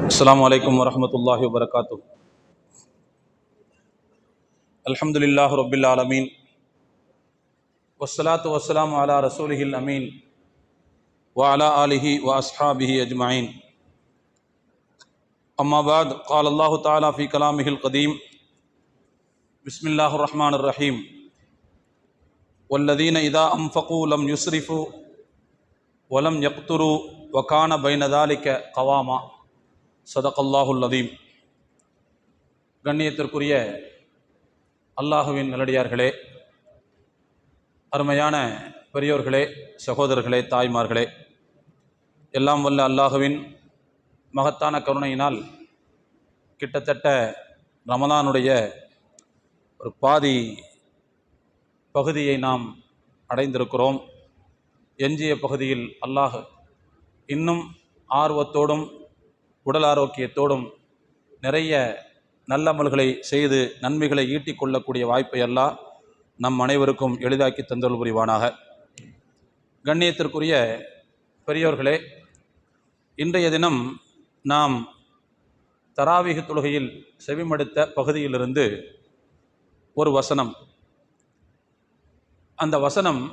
அஸ்ஸலாமு அலைக்கும் வரஹ்மத்துல்லாஹி வபரகாத்துஹு. அல்ஹம்துலில்லாஹி ரப்பில் ஆலமீன் வஸ்ஸலாத்து வஸ்ஸலாமு அலா ரசூலிஹில் அமீன் வ அலா ஆலிஹி வ அஸ்ஹாபிஹி அஜ்மஈன். அம்மா பாத். قال الله تعالى في كلامه القديم بسم الله الرحمن الرحيم والذين إذا أنفقوا لم يسرفوا ولم يقتروا وكان بين ذلك قواما. சதகல்லாஹுல் அதீம். கண்ணியத்திற்குரிய அல்லாஹுவின் நல்லடியார்களே, அருமையான பெரியோர்களே, சகோதரர்களே, தாய்மார்களே, எல்லாம் வல்ல அல்லாஹுவின் மகத்தான கருணையினால் கிட்டத்தட்ட ரமலானுடைய ஒரு பாதி பகுதியை நாம் அடைந்திருக்கிறோம். எஞ்சிய பகுதியில் அல்லாஹ் இன்னும் ஆர்வத்தோடும் உடல் ஆரோக்கியத்தோடும் நிறைய நல்லமல்களை செய்து நன்மைகளை ஈட்டிக் கொள்ளக்கூடிய வாய்ப்பை அல்லாஹ் நம் அனைவருக்கும் எளிதாக்கி தந்தருள் புரிவானாக. கண்ணியத்திற்குரிய பெரியோர்களே, இன்றைய தினம் நாம் தராவீஹ் தொழுகையில் செவிமடுத்த பகுதியிலிருந்து ஒரு வசனம், அந்த வசனம்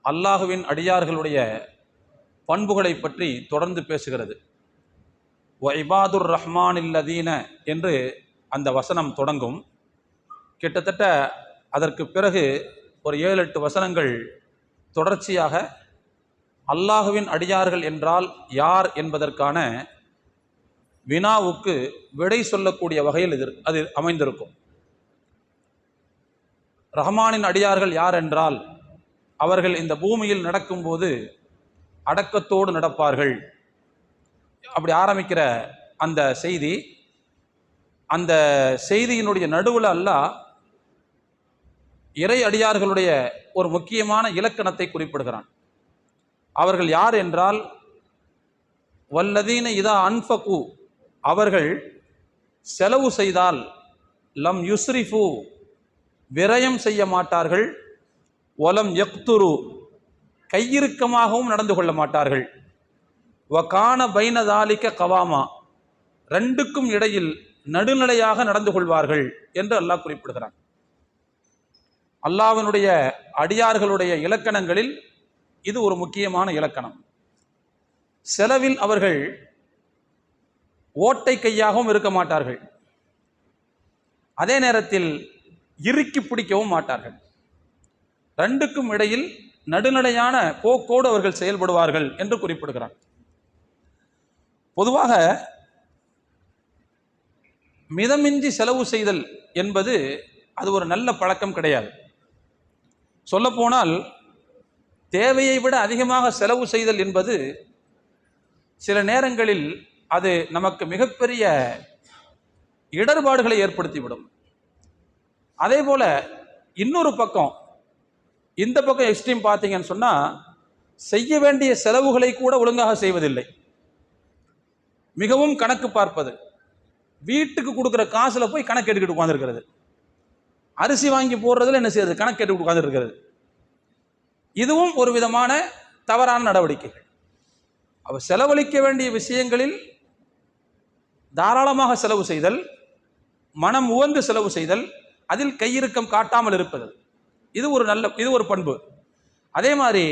அல்லாஹுவின் அடியார்களுடைய பண்புகளை பற்றி தொடர்ந்து பேசுகிறது. வ இபாதுர் ரஹ்மானில்லதீன என்று அந்த வசனம் தொடங்கும். கிட்டத்தட்ட அதற்கு பிறகு ஒரு 7-8 வசனங்கள் தொடர்ச்சியாக அல்லாஹுவின் அடியார்கள் என்றால் யார் என்பதற்கான வினாவுக்கு விடை சொல்லக்கூடிய வகையில் அது அமைந்திருக்கும். ரஹ்மானின் அடியார்கள் யார் என்றால் அவர்கள் இந்த பூமியில் நடக்கும்போது அடக்கத்தோடு நடப்பார்கள். அப்படி ஆரம்பிக்கிற அந்த செய்தி, அந்த செய்தியினுடைய நடுவில் அல்லாஹ் இறை அடியார்களுடைய ஒரு முக்கியமான இலக்கணத்தை குறிப்பிடுகிறான். அவர்கள் யார் என்றால் வல்லதீன இதா அன்ஃபகு, அவர்கள் செலவு செய்தால், லம் யுஸ்ரிஃபு, விரயம் செய்ய மாட்டார்கள், வலம் யக்துரு, கையிறுக்கமாகவும் நடந்து கொள்ள மாட்டார்கள், வகான பைனதாலிக்க கவாமா, ரெண்டுக்கும் இடையில் நடுநிலையாக நடந்து கொள்வார்கள் என்று அல்லாஹ் குறிப்பிடுகிறான். அல்லாஹ்வினுடைய அடியார்களுடைய இலக்கணங்களில் இது ஒரு முக்கியமான இலக்கணம். செலவில் அவர்கள் ஓட்டை கையாகவும் இருக்க மாட்டார்கள், அதே நேரத்தில் இறுக்கி பிடிக்கவும் மாட்டார்கள். ரெண்டுக்கும் இடையில் நடுநிலையான போக்கோடு அவர்கள் செயல்படுவார்கள் என்று குறிப்பிடுகிறான். பொதுவாக மிதமின்றி செலவு செய்தல் என்பது அது ஒரு நல்ல பழக்கம் கிடையாது. சொல்லப்போனால் தேவையை விட அதிகமாக செலவு செய்தல் என்பது சில நேரங்களில் அது நமக்கு மிகப்பெரிய இடர்பாடுகளை ஏற்படுத்திவிடும். அதே போல இன்னொரு பக்கம், இந்த பக்கம் எக்ஸ்ட்ரீம் பார்த்தீங்கன்னு சொன்னால் செய்ய வேண்டிய செலவுகளை கூட ஒழுங்காக செய்வதில்லை, மிகவும் கணக்கு பார்ப்பது, வீட்டுக்கு கொடுக்குற காசில் போய் கணக்கு எடுத்துக்கிட்டு உட்காந்துருக்கிறது, அரிசி வாங்கி போடுறதுல என்ன செய்யறது, கணக்கு எடுத்துக்கிட்டு உட்காந்துருக்கிறது. இதுவும் ஒரு விதமான தவறான நடவடிக்கைகள். அவர் செலவழிக்க வேண்டிய விஷயங்களில் தாராளமாக செலவு செய்தல், மனம் உவந்து செலவு செய்தல், அதில் கையிறுக்கம் காட்டாமல் இருப்பது, இது ஒரு பண்பு. அதே மாதிரி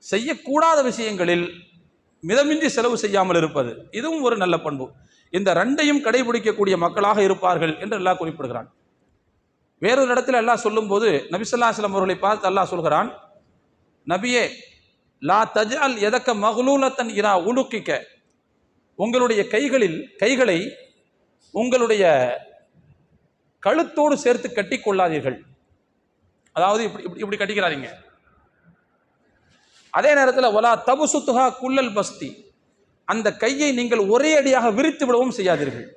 செய்யக்கூடாத விஷயங்களில் மிதமின்றி செலவு செய்யாமல் இருப்பது, இதுவும் ஒரு நல்ல பண்பு. இந்த ரெண்டையும் கடைபிடிக்கக்கூடிய மக்களாக இருப்பார்கள் என்று அல்லாஹ் குறிப்பிடுகிறான். வேறொரு இடத்துல அல்லாஹ் சொல்லும் போது நபி ஸல்லல்லாஹு அலைஹி வஸல்லம் அவர்களை பார்த்து அல்லாஹ் சொல்கிறான், நபியே, லா தஜ்அல் யதக மக்லூலத்தன் இலா உலுகிக, உங்களுடைய கைகளை உங்களுடைய கழுத்தோடு சேர்த்து கட்டி கொள்ளாதீர்கள். அதாவது இப்படி கட்டிக்கிறாதீங்க. அதே நேரத்தில் வலா தபுசுத்துஹா குல்லல் பஸ்தி, அந்த கையை நீங்கள் ஒரே அடியாக விரித்து விடவும் செய்யாதீர்கள்.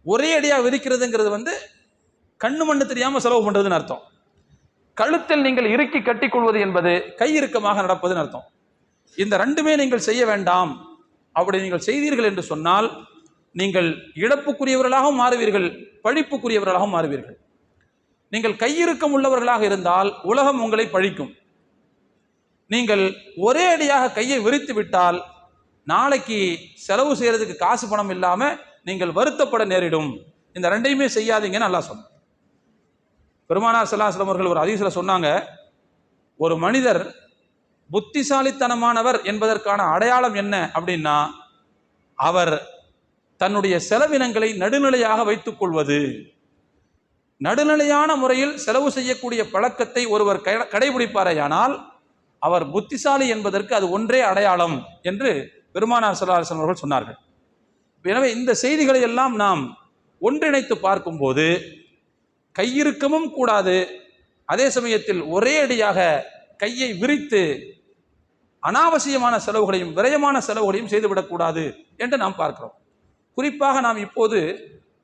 ஒரே அடியாக விரிக்கிறதுங்கிறது கண்ணு மண்ணு தெரியாமல் செலவு பண்ணுறதுன்னு அர்த்தம். கழுத்தில் நீங்கள் இறுக்கி கட்டிக்கொள்வது என்பது கை இறுக்கமாக நடப்பதுன்னு அர்த்தம். இந்த ரெண்டுமே நீங்கள் செய்ய வேண்டாம். அப்படி நீங்கள் செய்தீர்கள் என்று சொன்னால் நீங்கள் இழப்புக்குரியவர்களாகவும் மாறுவீர்கள், பழிப்புக்குரியவர்களாகவும் மாறுவீர்கள். நீங்கள் கையிறுக்கம் உள்ளவர்களாக இருந்தால் உலகம் உங்களை பழிக்கும். நீங்கள் ஒரே அடியாக கையை விரித்து விட்டால் நாளைக்கு செலவு செய்யறதுக்கு காசு பணம் இல்லாமல் நீங்கள் வருத்தப்பட நேரிடும். இந்த ரெண்டையுமே செய்யாதீங்கன்னு அல்லாஹ் சொன்னார். பெருமானார் ஸல்லல்லாஹு அலைஹி வஸல்லம் அவர்கள் ஒரு ஹதீஸ்ல சொன்னாங்க, ஒரு மனிதர் புத்திசாலித்தனமானவர் என்பதற்கான அடையாளம் என்ன அப்படின்னா, அவர் தன்னுடைய செலவினங்களை நடுநிலையாக வைத்துக் கொள்வது. நடுநிலையான முறையில் செலவு செய்யக்கூடிய பழக்கத்தை ஒருவர் கடைபிடிப்பாரேயானால் அவர் புத்திசாலி என்பதற்கு அது ஒன்றே அடையாளம் என்று பெருமானார் ஸல்லல்லாஹு அலைஹி வஸல்லம் அவர்கள் சொன்னார்கள். எனவே இந்த செய்திகளை எல்லாம் நாம் ஒன்றிணைத்து பார்க்கும்போது கையிருக்கமும் கூடாது, அதே சமயத்தில் ஒரே அடியாக கையை விரித்து அனாவசியமான செலவுகளையும் விரயமான செலவுகளையும் செய்துவிடக்கூடாது என்று நாம் பார்க்கிறோம். குறிப்பாக நாம் இப்போது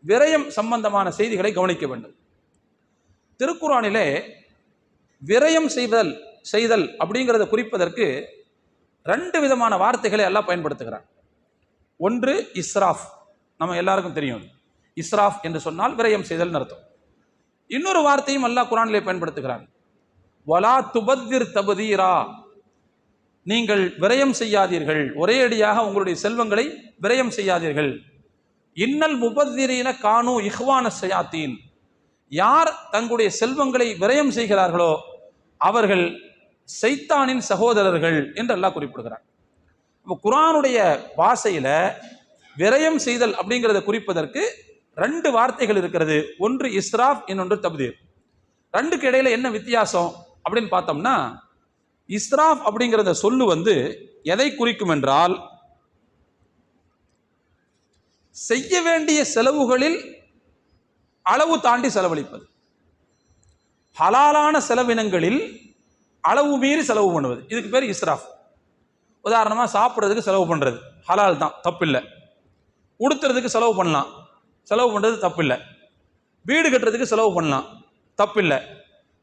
விரயம் சம்பந்தமான செய்திகளை கவனிக்க வேண்டும். திருக்குர்ஆனிலே விரயம் செய்தல் அப்படிங்கிறத குறிப்பதற்கு 2 விதமான வார்த்தைகளை எல்லாம் பயன்படுத்துகிறார். ஒன்று இஸ்ராஃப், நம்ம எல்லாருக்கும் தெரியும். இஸ்ராஃப் என்று சொன்னால் விரயம் செய்தல் அர்த்தம். இன்னொரு வார்த்தையும் அல்லாஹ் குர்ஆனிலே பயன்படுத்துகிறார். வலா துபத்திர் தபதீரா, நீங்கள் விரயம் செய்யாதீர்கள், ஒரே அடியாக உங்களுடைய செல்வங்களை விரயம் செய்யாதீர்கள். இன்னல் முபத்திரீன கானு இஹ்வான ஷயாத்தீன், யார் தங்களுடைய செல்வங்களை விரயம் செய்கிறார்களோ அவர்கள் சைத்தானின் சகோதரர்கள் என்று அல்லாஹ் குறிப்பிடுகிறார். இப்போ குர்ஆனுடைய பாஷையில விரயம் செய்தல் அப்படிங்கிறத குறிப்பதற்கு 2 வார்த்தைகள் இருக்கிறது. ஒன்று இஸ்ராஃப், இன்னொன்று தப்தீர். 2க்கு இடையில என்ன வித்தியாசம் அப்படின்னு பார்த்தோம்னா, இஸ்ராஃப் அப்படிங்கிறத சொல்லு எதை குறிக்கும் என்றால், செய்ய வேண்டிய செலவுகளில் அளவு தாண்டி செலவழிப்பது. ஹலாலான செலவினங்களில் அளவு மீறி செலவு பண்ணுவது, இதுக்கு பேர் இஸ்ராஃப். உதாரணமாக சாப்பிட்றதுக்கு செலவு பண்ணுறது ஹலால் தான், தப்பில்லை. உடுத்துறதுக்கு செலவு பண்ணலாம், செலவு பண்ணுறது தப்பில்லை. வீடு கட்டுறதுக்கு செலவு பண்ணலாம், தப்பில்லை.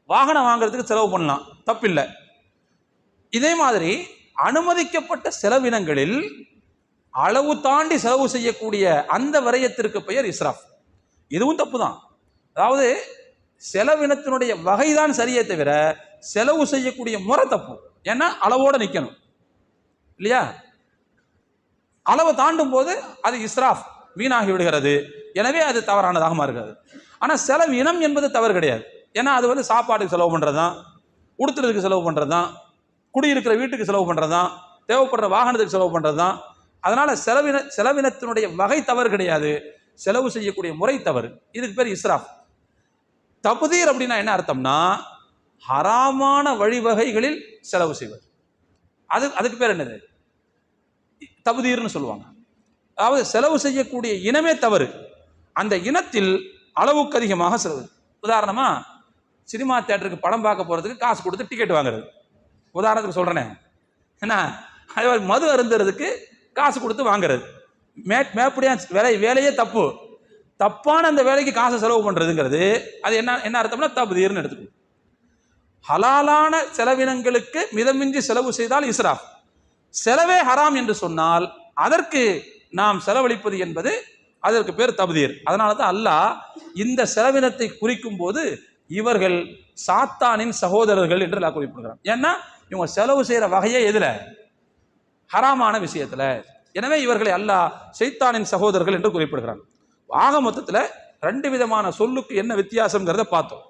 வாகனம் வாங்குறதுக்கு செலவு பண்ணலாம், தப்பில்லை. இதே மாதிரி அனுமதிக்கப்பட்ட செலவினங்களில் அளவு தாண்டி செலவு செய்யக்கூடிய அந்த விரயத்திற்கு பெயர் இஸ்ராஃப். இதுவும் தப்பு தான். அதாவது செலவினத்தினுடைய வகைதான் சரியே தவிர செலவு செய்யக்கூடிய முறை தப்பு. ஏன்னா அளவோட நிற்கணும் இல்லையா? அளவை தாண்டும் போது அது இஸ்ராஃப், வீணாகி விடுகிறது. எனவே அது தவறானதாக மாறுகிறது. ஆனால் செலவினம் என்பது தவறு கிடையாது. ஏன்னா அது சாப்பாட்டுக்கு செலவு பண்ணுறது தான், உடுத்துறதுக்கு செலவு பண்ணுறது தான், குடியிருக்கிற வீட்டுக்கு செலவு பண்ணுறது தான், தேவைப்படுற வாகனத்துக்கு செலவு பண்ணுறது தான். அதனால செலவினத்தினுடைய வகை தவறு கிடையாது, செலவு செய்யக்கூடிய முறை தவறு. இதுக்கு பேர் இஸ்ராஃப். தப்தீர் அப்படின்னா என்ன அர்த்தம்னா, ஹராமான வழிவகைகளில் செலவு செய்வது. அதுக்கு பேர் என்னது? தப்தீர்னு சொல்லுவாங்க. அதாவது செலவு செய்யக்கூடிய இனமே தவறு, அந்த இனத்தில் அளவுக்கு அதிகமாக செலவு. உதாரணமா சினிமா தியேட்டருக்கு படம் பார்க்க போறதுக்கு காசு கொடுத்து டிக்கெட் வாங்குறது, உதாரணத்துக்கு சொல்றேனே. என்ன, மது அருந்துறதுக்கு காசு கொடுத்து வாங்குறது, மேப்படியா வேலையே தப்பு. தப்பான அந்த வேலைக்கு காசை செலவு பண்றதுங்கிறது அது என்ன அர்த்தம்னா தப்தீர்னு எடுத்துக்கணும். ஹலாலான செலவினங்களுக்கு மிதமின்றி செலவு செய்தால் இஸ்ராஃப். செலவே ஹராம் என்று சொன்னால் அதற்கு நாம் செலவழிப்பது என்பது அதற்கு பேர் தப்தீர். அதனால தான் அல்லாஹ் இந்த செலவினத்தை குறிக்கும் போது இவர்கள் சாத்தானின் சகோதரர்கள் என்று அல்லாஹ் குறிப்பிடுகிறான். ஏன்னா இவங்க செலவு செய்யற வகையே எதுல? ஹராமான விஷயத்துல. எனவே இவர்களை அல்லாஹ் சைத்தானின் சகோதரர்கள் என்று குறிப்பிடுகிறான். ஆக மொத்தத்தில் 2 விதமான சொல்லுக்கு என்ன வித்தியாசம்ங்கிறத பார்த்தோம்.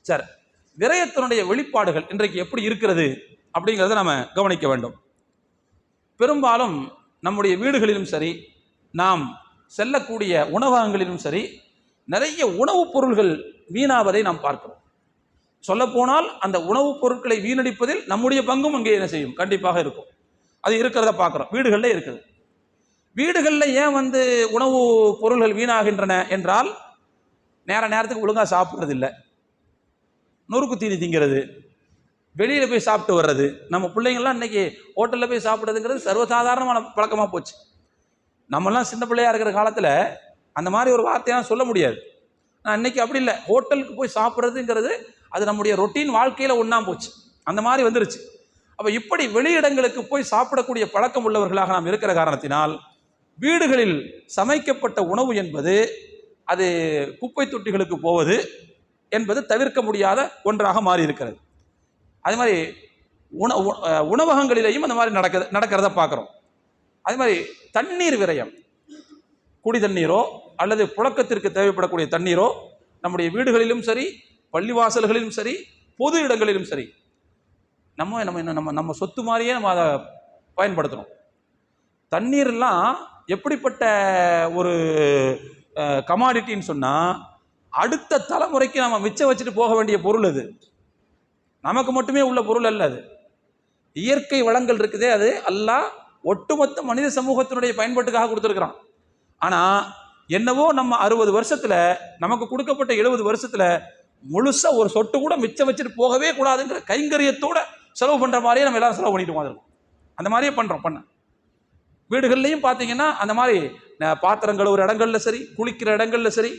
சரி, விரயத்தினுடைய வெளிப்பாடுகள் இன்றைக்கு எப்படி இருக்கிறது அப்படிங்கிறத நம்ம கவனிக்க வேண்டும். பெரும்பாலும் நம்முடைய வீடுகளிலும் சரி, நாம் செல்லக்கூடிய உணவகங்களிலும் சரி, நிறைய உணவுப் பொருள்கள் வீணாவதை நாம் பார்க்கிறோம். சொல்லப்போனால் அந்த உணவுப் பொருட்களை வீணடிப்பதில் நம்முடைய பங்கும் அங்கே என்ன செய்யும்? கண்டிப்பாக இருக்கும். அது இருக்கிறத பார்க்குறோம், வீடுகளில் இருக்குது. வீடுகளில் ஏன் உணவு பொருள்கள் வீணாகின்றன என்றால், நேரத்துக்கு ஒழுங்காக சாப்பிட்றது இல்லை, நொறுக்கு தீனி திங்கிறது, வெளியில் போய் சாப்பிட்டு வர்றது. நம்ம பிள்ளைங்கள்லாம் இன்னைக்கு ஹோட்டலில் போய் சாப்பிட்றதுங்கிறது சர்வசாதாரணமான பழக்கமாக போச்சு. நம்மெல்லாம் சின்ன பிள்ளையாக இருக்கிற காலத்தில் அந்த மாதிரி ஒரு வார்த்தையெல்லாம் சொல்ல முடியாது. ஆனால் இன்னைக்கு அப்படி இல்லை. ஹோட்டலுக்கு போய் சாப்பிட்றதுங்கிறது அது நம்முடைய ரொட்டீன் வாழ்க்கையில் ஒன்றா போச்சு, அந்த மாதிரி வந்துருச்சு. அப்போ இப்படி வெளியிடங்களுக்கு போய் சாப்பிடக்கூடிய பழக்கம் உள்ளவர்களாக நாம் இருக்கிற காரணத்தினால் வீடுகளில் சமைக்கப்பட்ட உணவு என்பது அது குப்பை தொட்டிகளுக்கு போவது என்பது தவிர்க்க முடியாத ஒன்றாக மாறி இருக்கிறது. அதே மாதிரி உணவகங்களிலேயும் அந்த மாதிரி நடக்கிறத பார்க்குறோம். அதே மாதிரி தண்ணீர் விரயம், குடி தண்ணீரோ அல்லது புழக்கத்திற்கு தேவைப்படக்கூடிய தண்ணீரோ நம்முடைய வீடுகளிலும் சரி, பள்ளிவாசல்களிலும் சரி, பொது இடங்களிலும் சரி, நம்ம நம்ம நம்ம நம்ம சொத்து மாதிரியே நம்ம அதை பயன்படுத்தணும். தண்ணீர்லாம் எப்படிப்பட்ட ஒரு கமாடிட்டின்னு சொன்னால், அடுத்த தலைமுறைக்கு நம்ம மிச்சம் வச்சுட்டு போக வேண்டிய பொருள் அது. நமக்கு மட்டுமே உள்ள பொருள் அல்ல அது. இயற்கை வளங்கள் இருக்குதே, அது அல்லாஹ் ஒட்டுமொத்த மனித சமூகத்தினுடைய பயன்பாட்டுக்காக கொடுத்துருக்குறான். ஆனால் என்னவோ நம்ம 60 வருஷத்தில், நமக்கு கொடுக்கப்பட்ட 70 வருஷத்தில் முழுசா ஒரு சொட்டு கூட மிச்சம் வச்சுட்டு போகவே கூடாதுங்கிற கைங்கரியத்தோட செலவு பண்ணுற மாதிரியே நம்ம எல்லாரும் செலவு பண்ணிட்டு வந்துருக்கோம். அந்த மாதிரியே பண்ண வீடுகள்லையும் பார்த்தீங்கன்னா அந்த மாதிரி பாத்திரம் கழுவுற இடங்கள்ல சரி, குளிக்கிற இடங்கள்ல சரி,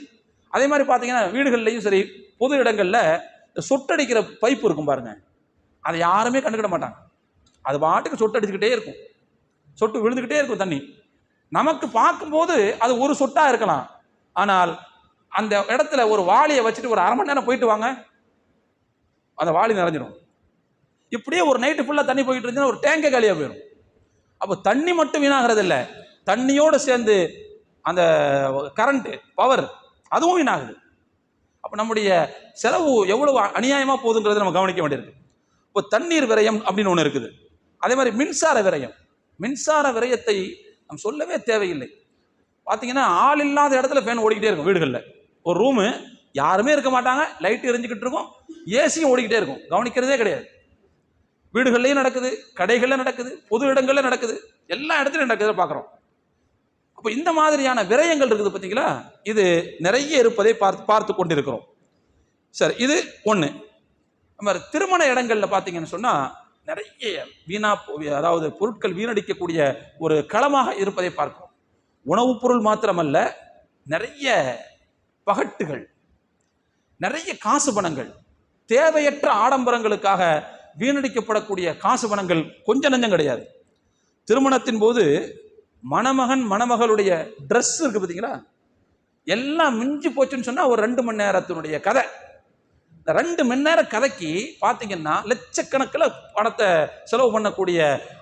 அதே மாதிரி பார்த்தீங்கன்னா வீடுகள்லையும் சரி, பொது இடங்களில் சொட்டடிக்கிற பைப்பு இருக்கும் பாருங்க, அதை யாருமே கண்டுக்கிட மாட்டாங்க. அது பாட்டுக்கு சொட்டு அடிச்சுக்கிட்டே இருக்கும், சொட்டு விழுந்துக்கிட்டே இருக்கும் தண்ணி. நமக்கு பார்க்கும்போது அது ஒரு சொட்டாக இருக்கலாம், ஆனால் அந்த இடத்துல ஒரு வாளியை வச்சுட்டு ஒரு 1/2 மணி நேரம் போயிட்டு வாங்க, அந்த வாளி நிறைஞ்சிடும். இப்படியே ஒரு நைட்டு ஃபுல்லாக தண்ணி போயிட்டு இருந்துச்சுன்னா ஒரு டேங்கே காலியாக போயிடும். அப்போ தண்ணி மட்டும் வீணாகிறது இல்லை, தண்ணியோடு சேர்ந்து அந்த கரண்ட் பவர் அதுவும் வீணாகுது. அப்போ நம்முடைய செலவு எவ்வளவு அநியாயமாக போகுதுங்கிறத நம்ம கவனிக்க வேண்டியிருக்கு. இப்போ தண்ணீர் விரயம் அப்படின்னு ஒன்று இருக்குது. அதே மாதிரி மின்சார விரயம், மின்சார விரயத்தை நம்ம சொல்லவே தேவையில்லை. பார்த்தீங்கன்னா ஆள் இல்லாத இடத்துல ஃபேன் ஓடிக்கிட்டே இருக்கும். வீடுகளில் ஒரு ரூமு யாருமே இருக்க மாட்டாங்க, லைட் எரிஞ்சுக்கிட்டு இருக்கும், ஏசியும் ஓடிக்கிட்டே இருக்கும், கவனிக்கிறதே கிடையாது. வீடுகள்லையும் நடக்குது, கடைகளில் நடக்குது, பொது இடங்களில் நடக்குது, எல்லா இடத்துலையும் நடக்குது பார்க்குறோம். அப்போ இந்த மாதிரியான விரயங்கள் இருக்குது பார்த்தீங்களா, இது நிறைய இருப்பதை பார்த்து கொண்டிருக்கிறோம். சரி, இது ஒன்று. நம்ம திருமண இடங்களில் பார்த்தீங்கன்னு சொன்னால் நிறைய அதாவது பொருட்கள் வீணடிக்கக்கூடிய ஒரு களமாக இருப்பதை பார்க்கிறோம். உணவுப் பொருள் மாத்திரமல்ல, நிறைய பகட்டுகள், நிறைய காசு பணங்கள், தேவையற்ற ஆடம்பரங்களுக்காக வீணடிக்கப்படக்கூடிய காசு பணங்கள் கொஞ்சம் நஞ்சம் கிடையாது. திருமணத்தின் போது மணமகன் மணமகளுடைய ட்ரெஸ் இருக்கு பார்த்தீங்களா, எல்லாம் மிஞ்சி போச்சுன்னு சொன்னால் ஒரு 2 மணி நேரத்தினுடைய கதை. இந்த 2 மணி நேர கதைக்கு பார்த்தீங்கன்னா லட்சக்கணக்கில் பணத்தை செலவு பண்ணக்கூடிய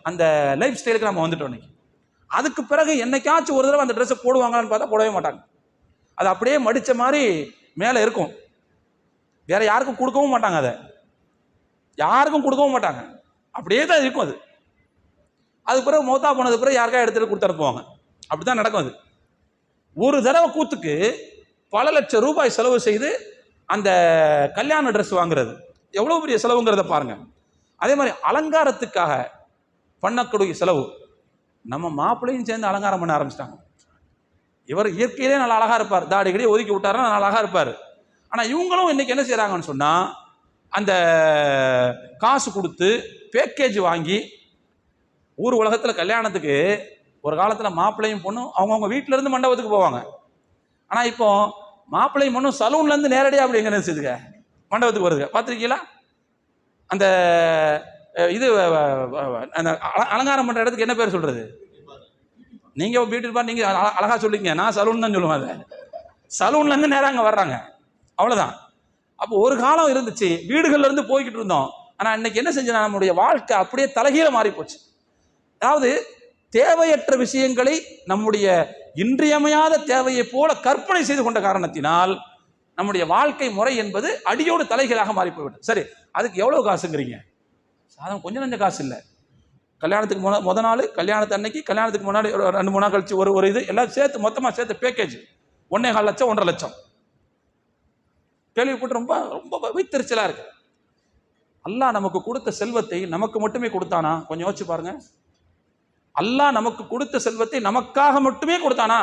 அந்த லைஃப் ஸ்டைலுக்கு நம்ம வந்துட்டோம் இன்னைக்கு. அதுக்கு பிறகு என்னைக்காச்சும் ஒரு தடவை அந்த ட்ரெஸ்ஸை போடுவாங்களான்னு பார்த்தா போடவே மாட்டாங்க. அது அப்படியே மடித்த மாதிரி மேலே இருக்கும், வேற யாருக்கும் கொடுக்கவும் மாட்டாங்க, அதை யாருக்கும் கொடுக்கவும் மாட்டாங்க, அப்படியே தான் இருக்கும். அது பிறகு மௌத்தா போனது பிறகு யாருக்கா எடுத்துட்டு கொடுத்து அனுப்புவாங்க. அப்படி தான் நடக்கும். அது ஒரு தடவை கூத்துக்கு பல லட்சம் ரூபாய் செலவு செய்து அந்த கல்யாண ட்ரெஸ் வாங்குறது எவ்வளோ பெரிய செலவுங்கிறத பாருங்க. அதே மாதிரி அலங்காரத்துக்காக பண்ணக்கூடிய செலவு, நம்ம மாப்பிள்ளையும் சேர்ந்து அலங்காரம் பண்ண ஆரம்பிச்சிட்டாங்க. இவர் இயற்கையிலே நல்லா அழகா இருப்பார், தாடிகளையே ஒதுக்கி விட்டாருன்னா நல்லா அழகா இருப்பார். ஆனால் இவங்களும் இன்னைக்கு என்ன செய்யறாங்கன்னு சொன்னால், அந்த காசு கொடுத்து பேக்கேஜ் வாங்கி, ஊர் உலகத்தில் கல்யாணத்துக்கு ஒரு காலத்தில் மாப்பிள்ளையும் பொண்ணும் அவங்கவுங்க வீட்டிலேருந்து மண்டபத்துக்கு போவாங்க. ஆனால் இப்போ மாப்பிள்ளையும் பொண்ணும் சலூன்லேருந்து நேரடியாக அப்படி எங்கே நினைச்சதுங்க மண்டபத்துக்கு வருதுங்க, பார்த்துருக்கீங்களா? அந்த இது அந்த அலங்காரம் பண்ணுற இடத்துக்கு என்ன பேர் சொல்கிறது? நீங்கள் பியூட்டி பார்லர் நீங்கள் அழகாக சொல்லிங்க, நான் சலூன் தான் சொல்லுவேன். அதை சலூன்லேருந்து நேராக அங்கே வர்றாங்க, அவ்வளோதான். அப்போ ஒரு காலம் இருந்துச்சு, வீடுகள்லேருந்து போய்கிட்டு இருந்தோம். ஆனால் இன்னைக்கு என்ன செஞ்சோன்னா, நம்முடைய வாழ்க்கை அப்படியே தலைகீழ மாறி போச்சு. அதாவது தேவையற்ற விஷயங்களை நம்முடைய இன்றியமையாத தேவையை போல கற்பனை செய்து கொண்ட காரணத்தினால் நம்முடைய வாழ்க்கை முறை என்பது அடியோடு தலைகீழாக மாறி போய்விடும். சரி, அதுக்கு எவ்வளோ காசுங்கிறீங்க? சாதம் கொஞ்சம் நஞ்ச காசு இல்லை. கல்யாணத்துக்கு முத நாள், கல்யாணத்து அன்னைக்கு, கல்யாணத்துக்கு முன்னாடி 2-3 நாள் கழிச்சு ஒரு இது எல்லாம் சேர்த்து மொத்தமாக சேர்த்து பேக்கேஜ் 1.25 லட்சம் 1.5 லட்சம். கேள்விப்பட்டு ரொம்ப ரொம்ப வைத்தறிச்சலாக இருக்கு. அல்லாஹ் நமக்கு கொடுத்த செல்வத்தை நமக்கு மட்டுமே கொடுத்தானா? கொஞ்சம் யோசிச்சு பாருங்க. அல்லாஹ் நமக்கு கொடுத்த செல்வத்தை நமக்காக மட்டுமே கொடுத்தானா?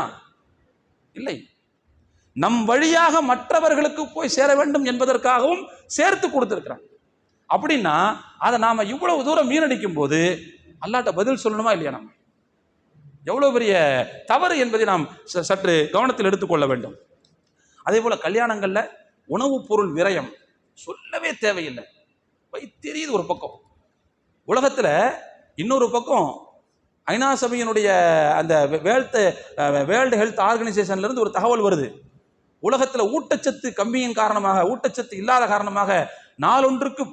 இல்லை, நம் வழியாக மற்றவர்களுக்கு போய் சேர வேண்டும் என்பதற்காகவும் சேர்த்து கொடுத்திருக்கிறான். அப்படின்னா அதை நாம இவ்வளவு தூரம் வீணடிக்கும் போது அல்லாஹ்ட்ட பதில் சொல்லணுமா இல்லையா? நம்ம எவ்வளவு பெரிய தவறு என்பதை நாம் சற்று கவனத்தில் எடுத்துக்கொள்ள வேண்டும். அதே போல கல்யாணங்கள்ல உணவுப் பொருள் விரயம் சொல்லவே தேவையில்லை. வைத்தெரியுது ஒரு பக்கம், உலகத்துல இன்னொரு பக்கம் ஐநா சபையினுடைய அந்த வேர்ல்டு ஹெல்த் ஆர்கனைசேஷன்ல இருந்து ஒரு தகவல் வருது. உலகத்துல ஊட்டச்சத்து கம்மியின் காரணமாக, ஊட்டச்சத்து இல்லாத காரணமாக நாளொன்றுக்கு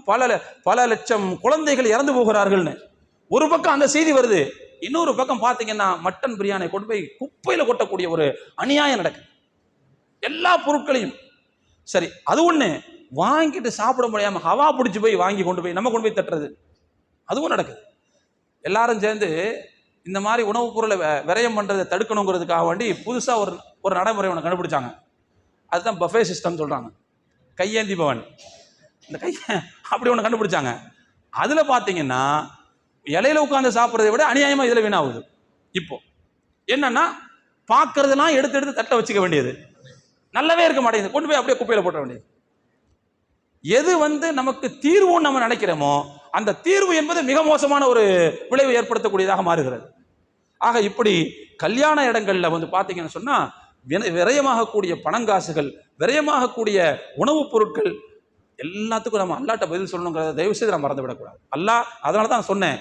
பல லட்சம் குழந்தைகள் இறந்து போகிறார்கள்னு ஒரு பக்கம் அந்த செய்தி வருது. இன்னொரு பக்கம் பார்த்தீங்கன்னா மட்டன் பிரியாணி கொண்டு போய் குப்பையில கொட்டக்கூடிய ஒரு அநியாயம் நடக்குது. எல்லா பொருட்களையும் சரி, அது ஒண்ணு. வாங்கிட்டு சாப்பிட முடியாம ஹவா பிடிச்சி போய் வாங்கி கொண்டு போய் நம்ம கொண்டு போய் தட்டுறது, அதுவும் நடக்குது. எல்லாரும் சேர்ந்து இந்த மாதிரி உணவுப் பொருளை விரயம் பண்றதை தடுக்கணுங்கிறதுக்காக வேண்டி புதுசா ஒரு நடைமுறை ஒன்று கண்டுபிடிச்சாங்க. அதுதான் பஃபே சிஸ்டம் சொல்றாங்க. கையேந்தி பவன், இந்த அப்படி ஒன்று கண்டுபிடிச்சாங்க. அதுல பாத்தீங்கன்னா இலையில உட்கார்ந்து சாப்பிட்றதை விட அநியாயமா இதுல வீணாகுது. இப்போ என்னன்னா பார்க்கறதெல்லாம் எடுத்து எடுத்து தட்டை வச்சுக்க வேண்டியது, நல்லாவே இருக்க மாட்டேங்குது, கொண்டு போய் அப்படியே குப்பையில போட்ட வேண்டியது. எது நமக்கு தீர்வுன்னு நம்ம நினைக்கிறோமோ அந்த தீர்வு என்பது மிக மோசமான ஒரு விளைவு ஏற்படுத்தக்கூடியதாக மாறுகிறது. ஆக இப்படி கல்யாண இடங்கள்ல பாத்தீங்கன்னு சொன்னா விரயமாகக்கூடிய பணங்காசுகள், விரயமாகக்கூடிய உணவுப் பொருட்கள் எல்லாத்துக்கும் நம்ம அல்லாட்ட பதில் சொல்லணுங்கிறத தயவு செய்து நம்ம மறந்து விடக்கூடாது. அல்லாஹ் அதனால தான் சொன்னேன்,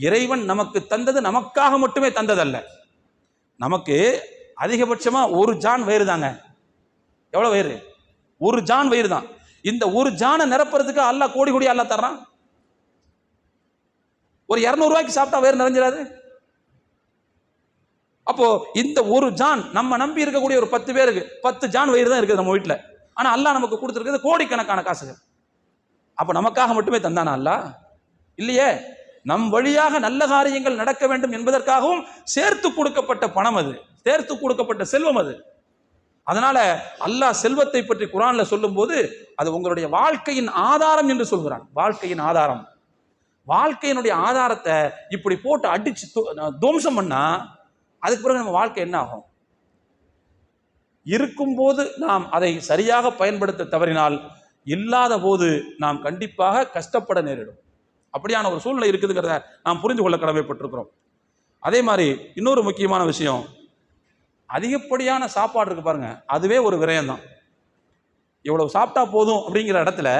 இறைவன் நமக்கு தந்தது நமக்காக மட்டுமே தந்ததல்ல. நமக்கு அதிகபட்சமா ஒரு ஜான் வயிறு தாங்க. எவ்வளவு வயிறு? ஒரு ஜான் வயிறு தான். இந்த ஒரு ஜானை நிரப்புறதுக்கு அல்லாஹ் கோடி கோடி அல்லாஹ் தர்றான். ஒரு 200 ரூபாய்க்கு சாப்பிட்டா வயிறு நிறைஞ்சிடாது. அப்போ இந்த ஒரு ஜான் நம்ம நம்பி இருக்கக்கூடிய ஒரு 10 பேருக்கு 10 ஜான் வயிறு தான் இருக்குது நம்ம வீட்டில். ஆனா அல்லாஹ் நமக்கு கொடுத்துருக்கிறது கோடிக்கணக்கான காசுகள். அப்ப நமக்காக மட்டுமே தந்தானா அல்லாஹ்? இல்லையே. நம் வழியாக நல்ல காரியங்கள் நடக்க வேண்டும் என்பதற்காகவும் சேர்த்து கொடுக்கப்பட்ட பணம் அது, சேர்த்து கொடுக்கப்பட்ட செல்வம் அது. அதனால அல்லாஹ் செல்வத்தை பற்றி குர்ஆன்ல சொல்லும் போது அது உங்களுடைய வாழ்க்கையின் ஆதாரம் என்று சொல்கிறான். வாழ்க்கையின் ஆதாரம். வாழ்க்கையினுடைய ஆதாரத்தை இப்படி போட்டு அடிச்சு துவம்சம் பண்ணா அதுக்கு பிறகு நம்ம வாழ்க்கை என்ன ஆகும்? இருக்கும்போது நாம் அதை சரியாக பயன்படுத்த தவறினால் இல்லாத போது நாம் கண்டிப்பாக கஷ்டப்பட நேரிடும். அப்படியான ஒரு சூழ்நிலை இருக்குதுங்கிறத நாம் புரிந்து கொள்ள கடமைப்பட்டிருக்கிறோம். அதே மாதிரி இன்னொரு முக்கியமான விஷயம், அதிகப்படியான சாப்பாடு இருக்கு பாருங்க, அதுவே ஒரு விரயம் தான். இவ்வளவு சாப்பிட்டா போதும் அப்படிங்கிற இடத்துல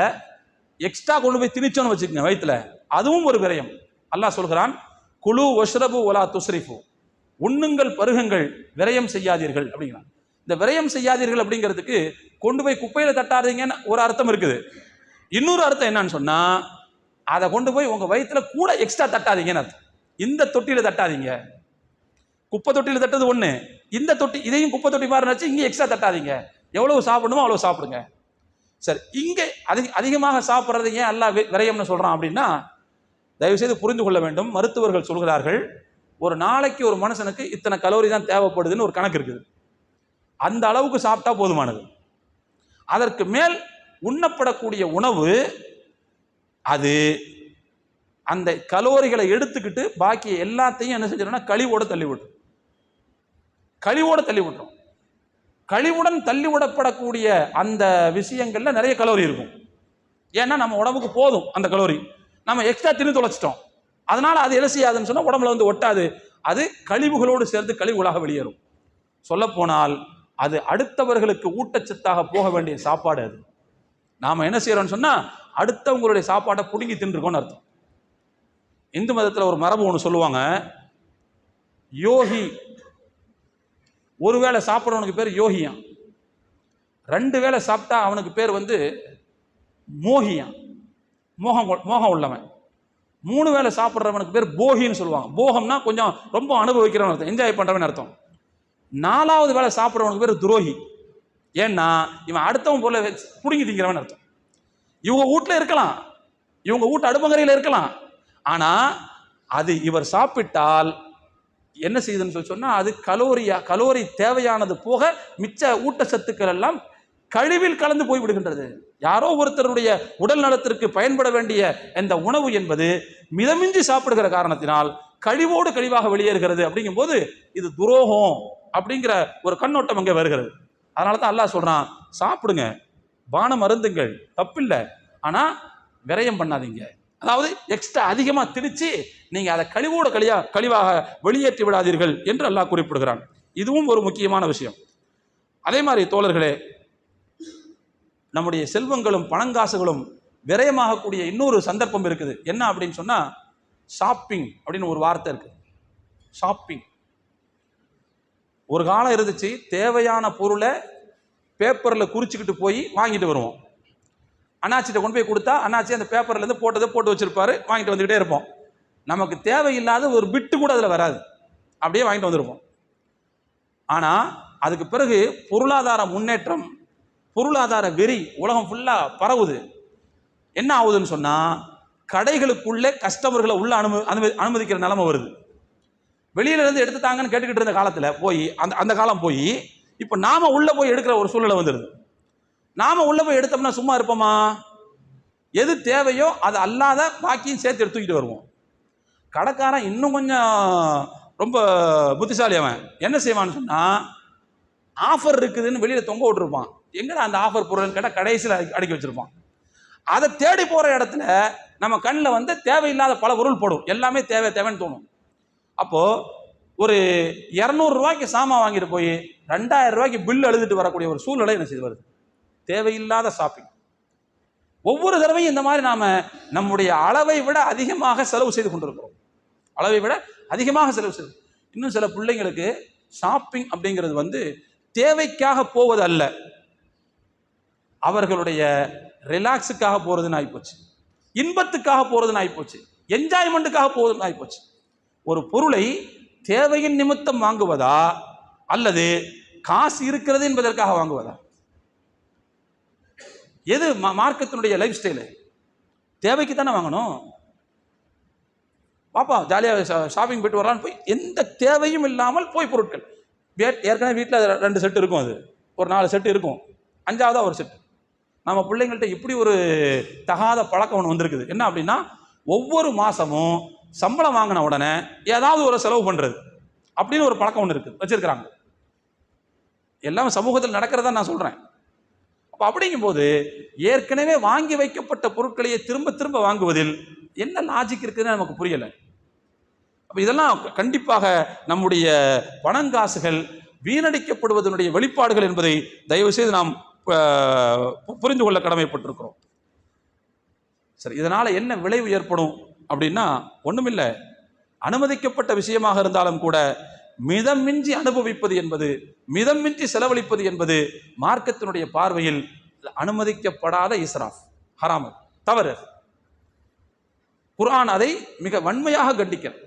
எக்ஸ்ட்ரா கொண்டு போய் திணிச்சோன்னு வச்சுக்கோங்க வயிற்றுல, அதுவும் ஒரு விரயம். அல்லாஹ் சொல்கிறான், குலு வஷ்ரபு வலா துஸ்ரிஃபு, உண்ணுங்கள் பருகுங்கள் விரயம் செய்யாதீர்கள் அப்படிங்கிறான். இந்த விரயம் செய்யாதீர்கள் அப்படிங்கிறதுக்கு கொண்டு போய் குப்பையில தட்டாதீங்கன்னு ஒரு அர்த்தம் இருக்குது. இன்னொரு அர்த்தம் என்னன்னு சொன்னா, அதை கொண்டு போய் உங்க வயிற்றுல கூட எக்ஸ்ட்ரா தட்டாதீங்கன்னு அர்த்தம். இந்த தொட்டியில தட்டாதீங்க. குப்பை தொட்டியில தட்டது ஒண்ணு, இந்த தொட்டி இதையும் குப்பை தொட்டி மாதிரி நினைச்சு இங்கே எக்ஸ்ட்ரா தட்டாதீங்க. எவ்வளவு சாப்பிடணுமோ அவ்வளவு சாப்பிடுங்க. சரி, இங்கே அதிகமாக சாப்பிட்றது ஏன் அல்லாஹ் விரயம்னு சொல்றான் அப்படின்னா, தயவு செய்து புரிந்து கொள்ள வேண்டும். மருத்துவர்கள் சொல்கிறார்கள், ஒரு நாளைக்கு ஒரு மனுஷனுக்கு இத்தனை கலோரி தான் தேவைப்படுதுன்னு ஒரு கணக்கு இருக்குது. அந்த அளவுக்கு சாப்பிட்டா போதுமானது. அதற்கு மேல் உண்ணப்படக்கூடிய உணவு அது அந்த கலோரிகளை எடுத்துக்கிட்டு பாக்கி எல்லாத்தையும் என்ன செஞ்சிடணும்னா கழிவோட தள்ளி விட்டுரும். கழிவோட தள்ளி விட்டுரும். கழிவுடன் தள்ளிவிடப்படக்கூடிய அந்த விஷயங்கள்ல நிறைய கலோரி இருக்கும். ஏன்னா நம்ம உடம்புக்கு போதும் அந்த கலோரி, நம்ம எக்ஸ்ட்ரா தின்னு தொலைச்சிட்டோம். அதனால அது என்ன செய்யாதுன்னு சொன்னா உடம்புல ஒட்டாது. அது கழிவுகளோடு சேர்ந்து கழிவுகளாக வெளியேறும். சொல்ல போனால் அது அடுத்தவர்களுக்கு ஊட்டச்சத்தாக போக வேண்டிய சாப்பாடு. அது நாம என்ன செய்யறோம்னு சொன்னா அடுத்தவங்களுடைய சாப்பாட்டை புடுங்கி தின்றுருக்கோம்னு அர்த்தம். இந்து மதத்தில் ஒரு மரபு ஒன்று சொல்லுவாங்க, யோகி ஒரு வேளை சாப்பிட்றவனுக்கு பேர் யோகியான், 2 வேளை சாப்பிட்டா அவனுக்கு பேர் மோகியான், மோகம் உள்ளவன். 3 வேளை சாப்பிட்றவனுக்கு பேர் போகின்னு சொல்லுவாங்க. போகம்னா கொஞ்சம் ரொம்ப அனுபவிக்கிறவன் அர்த்தம், என்ஜாய் பண்றவன் அர்த்தம். 4வது வேளை சாப்பிட்றவனுக்கு பேர் துரோகி. ஏன்னா இவன் அடுத்தவன் பொருளை புடுங்கி திங்கிறவன் அர்த்தம். இவங்க வீட்டில் இருக்கலாம், இவங்க வீட்டு அடுப்பங்கரையில் இருக்கலாம், ஆனா அது இவர் சாப்பிட்டால் என்ன செய்யுதுன்னு சொல்லி சொன்னா அது கலோரி தேவையானது போக மிச்ச ஊட்டச்சத்துக்கள் எல்லாம் கழிவில் கலந்து போய் விடுகின்றது. யாரோ ஒருத்தருடைய உடல் நலத்திற்கு பயன்பட வேண்டிய இந்த உணவு என்பது மிதமிஞ்சி சாப்பிடுகிற காரணத்தினால் கழிவோடு கழிவாக வெளியேறுகிறது. அப்படிங்கும் போது இது துரோகம் அப்படிங்கிற ஒரு கண்ணோட்டம் அங்கே வருகிறது. அதனால தான் அல்லாஹ் சொல்றான், சாப்பிடுங்க, பானம் அருந்துங்கள், தப்பில்லை, ஆனா விரயம் பண்ணாதீங்க. அதாவது எக்ஸ்ட்ரா அதிகமா திணிச்சு நீங்க அதை கழிவோட கழிவாக வெளியேற்றி விடாதீர்கள் என்று அல்லாஹ் குறிப்பிடுகிறான். இதுவும் ஒரு முக்கியமான விஷயம். அதே மாதிரி தோழர்களே, நம்முடைய செல்வங்களும் பணங்காசுகளும் விரயமாகக்கூடிய இன்னொரு சந்தர்ப்பம் இருக்குது. என்ன அப்படின்னு சொன்னா, ஷாப்பிங் அப்படின்னு ஒரு வார்த்தை இருக்கு. ஷாப்பிங் ஒரு காலம் இருந்துச்சு, தேவையான பொருளை பேப்பர்ல குறிச்சுக்கிட்டு போய் வாங்கிட்டு வருவோம். அண்ணாச்சிட்ட கொண்டு போய் கொடுத்தா அண்ணாச்சி அந்த பேப்பர்ல இருந்து போட்டதை போட்டு வச்சிருப்பாரு, வாங்கிட்டு வந்துகிட்டே இருப்போம். நமக்கு தேவையில்லாத ஒரு பிட்டு கூட அதில் வராது, அப்படியே வாங்கிட்டு வந்திருப்போம். ஆனால் அதுக்கு பிறகு பொருளாதார முன்னேற்றம், பொருளாதார வெறி உலகம் ஃபுல்லாக பரவுது. என்ன ஆகுதுன்னு சொன்னால், கடைகளுக்குள்ளே கஸ்டமர்களை உள்ள அனுமதிக்கிற நிலைமை வருது. வெளியிலேருந்து எடுத்துட்டாங்கன்னு கேட்டுக்கிட்டு இருந்த காலத்தில் போய் அந்த காலம் போய் இப்போ நாம் உள்ளே போய் எடுக்கிற ஒரு சூழ்நிலை வந்துடுது. நாம் உள்ளே போய் எடுத்தோம்னா சும்மா இருப்போமா? எது தேவையோ அது அல்லாத பாக்கியும் சேர்த்து எடுத்துக்கிட்டு வருவோம். கடைக்காரன் இன்னும் கொஞ்சம் ரொம்ப புத்திசாலி. அவன் என்ன செய்வான்னு சொன்னால், ஆஃபர் இருக்குதுன்னு வெளியில் தொங்க விட்டுருப்பான். எங்கடா அந்த ஆஃபர் பொருள்னு கேட்டால் கடைசியில் அடுக்கி வச்சுருப்பான். அதை தேடி போகிற இடத்துல நம்ம கண்ணில் வந்து தேவையில்லாத பல பொருள் போடும். எல்லாமே தேவைன்னு தோணும். அப்போது ஒரு 200 ரூபாய்க்கு சாமான் வாங்கிட்டு போய் 2000 ரூபாய்க்கு பில் எழுதிட்டு வரக்கூடிய ஒரு சூழ்நிலை என்ன செய்து வருது? தேவையில்லாத ஷாப்பிங். ஒவ்வொரு தடவையும் இந்த மாதிரி நாம் நம்முடைய அளவை விட அதிகமாக செலவு செய்து கொண்டிருக்கிறோம். அளவை விட அதிகமாக செலவு செய்து. இன்னும் சில பிள்ளைங்களுக்கு ஷாப்பிங் அப்படிங்கிறது வந்து தேவைக்காக போவது அல்ல, அவர்களுடைய ரிலாக்ஸுக்காக போகிறதுன்னு ஆகிப்போச்சு, இன்பத்துக்காக போகிறதுன்னு ஆகிப்போச்சு, என்ஜாய்மெண்ட்டுக்காக போகிறதுன்னு ஆகிப்போச்சு. ஒரு பொருளை தேவையின் நிமித்தம் வாங்குவதா அல்லது காசு இருக்கிறது என்பதற்காக வாங்குவதா? எது மார்க்கத்தினுடைய லைஃப் ஸ்டைலு? தேவைக்கு தானே வாங்கணும். பாப்பா ஜாலியாக ஷாப்பிங் போயிட்டு வரலான்னு போய் எந்த தேவையும் இல்லாமல் போய் பொருட்கள், ஏற்கனவே வீட்டில் 2 செட்டு இருக்கும், அது ஒரு 4 செட்டு இருக்கும், 5ஆவதா ஒரு செட்டு. நம்ம பிள்ளைங்கள்ட்ட இப்படி ஒரு தகாத பழக்கம் ஒன்று வந்திருக்குது. என்ன அப்படின்னா, ஒவ்வொரு மாதமும் சம்பளம் வாங்கின உடனே ஏதாவது ஒரு செலவு பண்ணுறது அப்படின்னு ஒரு பழக்கம் ஒன்று இருக்குது, வச்சிருக்கிறாங்க. எல்லாம் சமூகத்தில் நடக்கிறதா நான் சொல்கிறேன். அப்போ அப்படிங்கும்போது ஏற்கனவே வாங்கி வைக்கப்பட்ட பொருட்களையே திரும்ப திரும்ப வாங்குவதில் என்ன லாஜிக் இருக்குதுன்னு நமக்கு புரியலை. அப்போ இதெல்லாம் கண்டிப்பாக நம்முடைய பணங்காசுகள் வீணடிக்கப்படுவதனுடைய வெளிப்பாடுகள் என்பதை தயவு செய்து நாம் புரிந்து கொள்ள கடமைப்பட்டிருக்கிறோம். சரி, இதனால் என்ன விளைவு ஏற்படும் அப்படின்னா, ஒன்றுமில்லை. அனுமதிக்கப்பட்ட விஷயமாக இருந்தாலும் கூட மிதமின்றி அனுபவிப்பது என்பது, மிதமின்றி செலவழிப்பது என்பது மார்க்கத்தினுடைய பார்வையில் அனுமதிக்கப்படாத இஸ்ராஃப், ஹராம், தவறு. குர்ஆன் அதை மிக வன்மையாக கண்டிக்கிறது.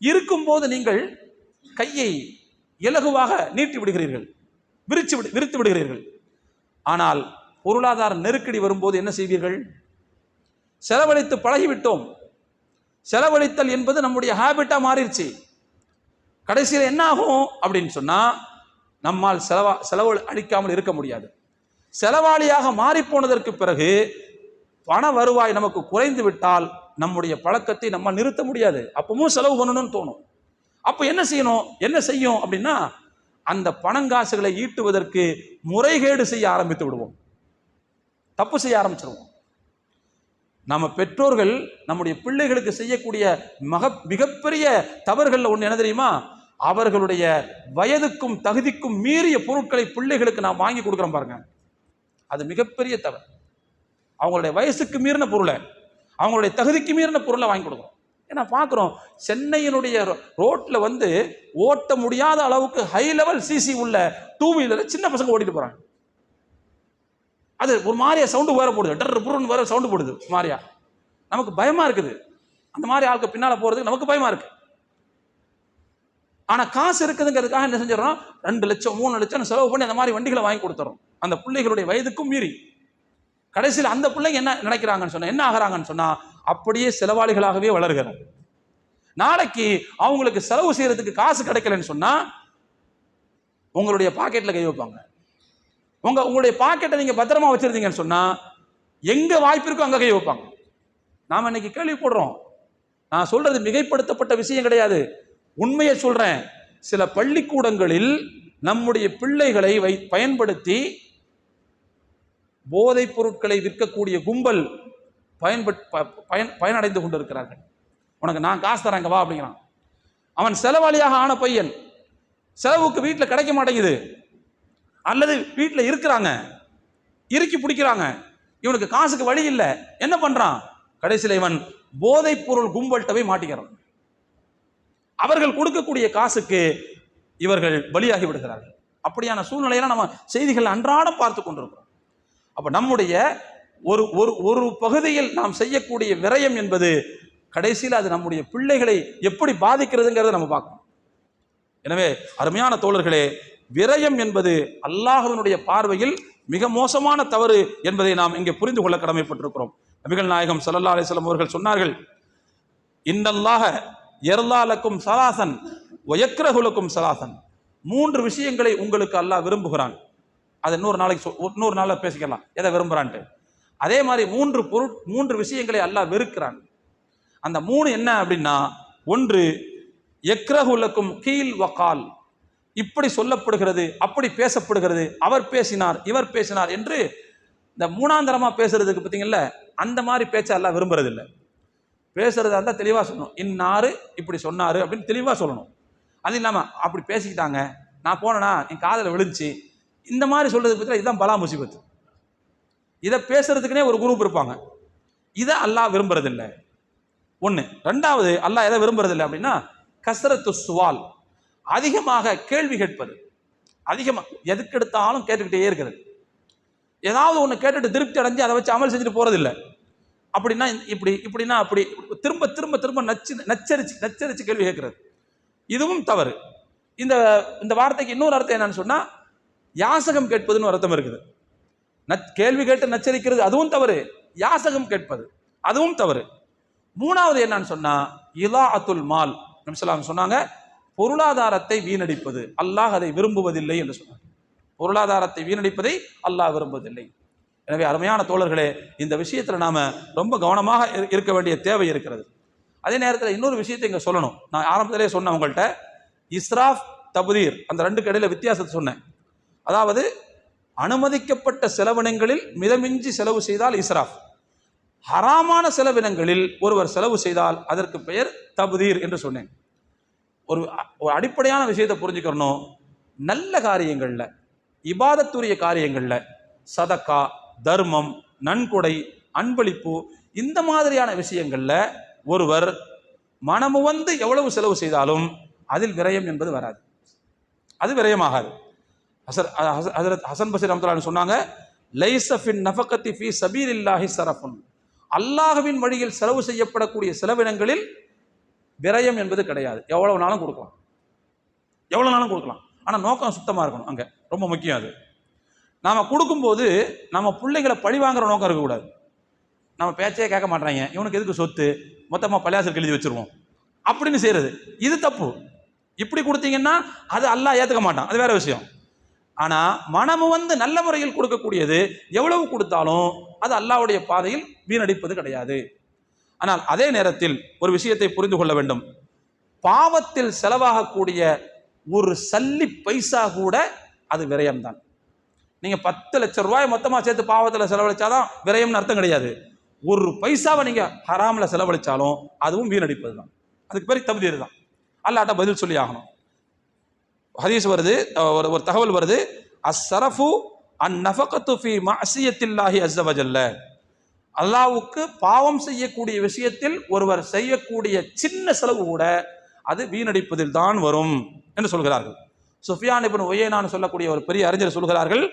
இருக்கும்போது நீங்கள் கையை இலகுவாக நீட்டி விடுகிறீர்கள், விரித்து விடுகிறீர்கள். ஆனால் பொருளாதார நெருக்கடி வரும்போது என்ன செய்வீர்கள்? செலவழித்து பழகிவிட்டோம். செலவழித்தல் என்பது நம்முடைய ஹேபிட்டா மாறிடுச்சு. கடைசியில் என்ன ஆகும் அப்படின்னு சொன்னா, நம்மால் செலவு அளிக்காமல் இருக்க முடியாது. செலவாளியாக மாறிப்போனதற்கு பிறகு பண வருவாய் நமக்கு குறைந்து விட்டால் நம்முடைய பழக்கத்தை நம்மால் நிறுத்த முடியாது. அப்பவும் செலவு பண்ணணும்னு தோணும். அப்போ என்ன செய்யும் அப்படின்னா, அந்த பணங்காசுகளை ஈட்டுவதற்கு முறைகேடு செய்ய ஆரம்பித்து விடுவோம், தப்பு செய்ய ஆரம்பிச்சிருவோம். நம்ம பெற்றோர்கள் நம்முடைய பிள்ளைகளுக்கு செய்யக்கூடிய மிகப்பெரிய தவறுகளில் ஒன்று என்ன தெரியுமா? அவர்களுடைய வயதுக்கும் தகுதிக்கும் மீறிய பொருட்களை பிள்ளைகளுக்கு நாம் வாங்கி கொடுக்குறோம் பாருங்க, அது மிகப்பெரிய தவறு. அவங்களுடைய வயசுக்கு மீறின பொருளை, அவங்களுடைய தகுதிக்கு மீறின பொருளை வாங்கி கொடுக்குறோம். ஏன்னா பார்க்குறோம், சென்னையினுடைய ரோட்டில் வந்து ஓட்ட முடியாத அளவுக்கு ஹை லெவல் சிசி உள்ள 2 வீலரை சின்ன பசங்க ஓட்டிட்டு போகிறாங்க. அது ஒரு மாதிரியா சவுண்டு வேற போடுது, டர்ன்னு வேற சவுண்டு போடுது மாதிரியா. நமக்கு பயமா இருக்குது, அந்த மாதிரி ஆளுக்கு பின்னால போறதுக்கு நமக்கு பயமா இருக்கு. ஆனா காசு இருக்குதுங்கிறதுக்காக என்ன செஞ்சிடறோம், 2 லட்சம் 3 லட்சம் செலவு பண்ணி அந்த மாதிரி வண்டிகளை வாங்கி கொடுத்துறோம் அந்த பிள்ளைகளுடைய வயதுக்கும் மீறி. கடைசியில் அந்த பிள்ளைங்க என்ன நினைக்கிறாங்கன்னு சொன்னா, என்ன ஆகிறாங்கன்னு சொன்னா, அப்படியே செலவாளிகளாகவே வளர்கிறாங்க. நாளைக்கு அவங்களுக்கு செலவு செய்யறதுக்கு காசு கிடைக்கலன்னு சொன்னா உங்களுடைய பாக்கெட்ல கை வைப்பாங்க. உங்களுடைய பாக்கெட்டை நீங்க பத்திரமா வச்சிருந்தீங்கன்னு சொன்னா எங்க வாய்ப்பு இருக்கோ அங்க கை வைப்பாங்க. நாம இன்னைக்கு கேள்விப்படுறோம். நான் சொல்றது மிகைப்படுத்தப்பட்ட விஷயம் கிடையாது, உண்மையை சொல்றேன். சில பள்ளிக்கூடங்களில் நம்முடைய பிள்ளைகளை பயன்படுத்தி போதைப் பொருட்களை விற்கக்கூடிய கும்பல் பயனடைந்து கொண்டிருக்கிறார்கள். உனக்கு நான் காசு தரேங்க வா அப்படிங்கிறான். அவன் செலவாளியாக ஆன பையன், செலவுக்கு வீட்டில் கிடைக்க மாட்டேங்குது, அல்லது வீட்டில் இருக்கிறாங்க, இறுக்கி பிடிக்கிறாங்க, இவனுக்கு காசுக்கு வழி இல்லை, என்ன பண்றான்? கடைசியில் இவன் போதைப் பொருள் கும்பல்கிட்ட போய் மாட்டிக்கிறான். அவர்கள் கொடுக்கக்கூடிய காசுக்கு இவர்கள் பலியாகி விடுகிறார்கள். அப்படியான சூழ்நிலையெல்லாம் நம்ம செய்திகள் அன்றாடம் பார்த்து கொண்டிருக்கிறோம். அப்ப நம்முடைய ஒரு ஒரு ஒரு பகுதியில் நாம் செய்யக்கூடிய விரயம் என்பது கடைசியில் அது நம்முடைய பிள்ளைகளை எப்படி பாதிக்கிறதுங்கிறத நம்ம பார்க்கணும். எனவே அருமையான தோழர்களே, விரயம் என்பது அல்லாஹ்வினுடைய பார்வையில் மிக மோசமான தவறு என்பதை நாம் இங்கே புரிந்து கொள்ள கடமைப்பட்டிருக்கிறோம். நபிகள் நாயகம் ஸல்லல்லாஹு அலைஹி வஸல்லம் அவர்கள் சொன்னார்கள், இன்னல்லாஹ யர்லா லக்கும் ஸலாசன் வ யக்ரஹு லக்கும் ஸலாசன். 3 விஷயங்களை உங்களுக்கு அல்லாஹ் விரும்புகிறான். அதை இன்னொரு நாள்ல பேசிக்கலாம் எதை விரும்புறான்ட்டு. அதே மாதிரி 3 விஷயங்களை அல்லாஹ் வெறுக்கிறான். அந்த 3 என்ன அப்படின்னா, ஒன்று யக்ரஹு லக்கும் கீல் வகால், இப்படி சொல்லப்படுகிறது, அப்படி பேசப்படுகிறது, அவர் பேசினார், இவர் பேசினார் என்று இந்த மூணாந்தரமா பேசுறதுக்கு பார்த்தீங்கல்ல, அந்த மாதிரி பேச்ச எல்லாம் விரும்புறது இல்லை. பேசுறதா இருந்தால் தெளிவாக சொல்லணும், இன்னாரு இப்படி சொன்னாரு அப்படின்னு தெளிவாக சொல்லணும். அது இல்லாமல் அப்படி பேசிக்கிட்டாங்க, நான் போனேன்னா என் காதில் விழுந்துச்சு, இந்த மாதிரி சொல்றது பற்றி இதுதான் பலா முசிபத்து. இதை பேசுறதுக்குனே ஒரு குரூப் இருப்பாங்க. இதை அல்லாஹ் விரும்புறதில்லை. ஒன்று. ரெண்டாவது, அல்லாஹ் எதை விரும்புறதில்லை அப்படின்னா, கஸ்ரத்து சுவால், அதிகமாக கேள்வி கேட்பது. அதிகமாக எதுக்கு எடுத்தாலும் கேட்டுக்கிட்டே இருக்கிறது. ஏதாவது ஒன்று கேட்டுட்டு திருப்தி அடைஞ்சு அதை வச்சு அமல் செஞ்சுட்டு போறதில்லை. அப்படின்னா இப்படி, இப்படின்னா அப்படி, திரும்ப திரும்ப திரும்ப நச்சரிச்சு கேள்வி கேட்கிறது. இதுவும் தவறு. இந்த வார்த்தைக்கு இன்னொரு அர்த்தம் என்னன்னு சொன்னா, யாசகம் கேட்பதுன்னு ஒரு அர்த்தம் இருக்குது. கேள்வி கேட்டு நச்சரிக்கிறது அதுவும் தவறு, யாசகம் கேட்பது அதுவும் தவறு. மூணாவது என்னன்னு சொன்னா, இலாஅத்துல் மால். நபி ஸல்லல்லாஹு அலைஹி வஸல்லம் சொன்னாங்க, பொருளாதாரத்தை வீணடிப்பது அல்லாஹ் அதை விரும்புவதில்லை என்று சொன்னாங்க. பொருளாதாரத்தை வீணடிப்பதை அல்லாஹ் விரும்புவதில்லை. எனவே அருமையான தோழர்களே, இந்த விஷயத்தில் நாம ரொம்ப கவனமாக இருக்க வேண்டிய தேவை இருக்கிறது. அதே நேரத்தில் இன்னொரு விஷயத்தை இங்கே சொல்லணும். நான் ஆரம்பத்திலே சொன்னேன் உங்கள்கிட்ட, இஸ்ராஃப் தப்தீர் அந்த 2க்கு இடையில வித்தியாசத்தை சொன்னேன். அதாவது அனுமதிக்கப்பட்ட செலவினங்களில் மிதமிஞ்சி செலவு செய்தால் இஸ்ராஃப், ஹராமான செலவினங்களில் ஒருவர் செலவு செய்தால் அதற்கு பெயர் தப்தீர் என்று சொன்னேன். ஒரு அடிப்படையான விஷயத்தை புரிஞ்சுக்கணும். நல்ல காரியங்கள்ல, இபாதத்துரிய காரியங்கள்ல, சதக்கா, தர்மம், நன்கொடை, அன்பளிப்பு, இந்த மாதிரியான விஷயங்கள்ல ஒருவர் மனமுவந்து எவ்வளவு செலவு செய்தாலும் அதில் விரயம் என்பது வராது, அது விரயமாகாது. ஹஸரத் ஹஸன் பஸ்ரி ரஹ்மத்துல்லாஹி அலைஹி சொன்னாங்க, லைஸ ஃபின் நஃபகத்தி ஃபீ ஸபீலில்லாஹி ஸரஃபுன், அல்லாஹ்வின் வழியில் செலவு செய்யப்படக்கூடிய செலவினங்களில் விரயம் என்பது கிடையாது. எவ்வளவு நாளும் கொடுக்கலாம், எவ்வளவு நாளும் கொடுக்கலாம். ஆனால் நோக்கம் சுத்தமாக இருக்கணும். அங்கே ரொம்ப முக்கியம். அது நாம் கொடுக்கும்போது நம்ம பிள்ளைகளை பழி வாங்குற நோக்கம் இருக்கக்கூடாது. நம்ம பேச்சே கேட்க மாட்டாங்க, இவனுக்கு எதுக்கு சொத்து, மொத்தமாக பள்ளியாசல் எழுதி வச்சிருவோம் அப்படின்னு செய்யறது, இது தப்பு. இப்படி கொடுத்தீங்கன்னா அது அல்லாஹ் ஏற்றுக்க மாட்டான், அது வேற விஷயம். ஆனால் மனமு வந்து நல்ல முறையில் கொடுக்கக்கூடியது எவ்வளவு கொடுத்தாலும் அது அல்லாஹ்வுடைய பாதையில் வீணடிப்பது கிடையாது. ஆனால் அதே நேரத்தில் ஒரு விஷயத்தை புரிந்து கொள்ள வேண்டும். பாவத்தில் செலவாகக்கூடிய ஒரு சல்லி பைசா கூட அது விரயம்தான். நீங்க 10 லட்சம் ரூபாய் மொத்தமா சேர்த்து பாவத்தில் செலவழிச்சாதான் விரயம்னு அர்த்தம் கிடையாது. ஒரு பைசாவை நீங்க ஹராம்ல செலவழிச்சாலும் அதுவும் வீணடிப்பது தான். அதுக்கு பேர் தப்தீர் தான். அல்லாஹ்ட்ட பதில் சொல்லி ஆகணும். ஹதீஸ் வருது, ஒரு தகவல் வருது, அஸ்ஸரஃபு அந்நஃபகத்து ஃபீ மஅசியத்தில்லாஹி அஸ்ஸ வஜல்ல, அல்லாஹ்வுக்கு பாவம் செய்யக்கூடிய விஷயத்தில் ஒருவர் செய்யக்கூடிய சின்ன செலவு கூட அது வீணடிப்பதில் தான் வரும் என்று சொல்கிறார்கள். சுஃபியான் இப்னு உயைனான்னு சொல்லக்கூடிய ஒரு பெரிய அறிஞர் சொல்கிறார்கள்,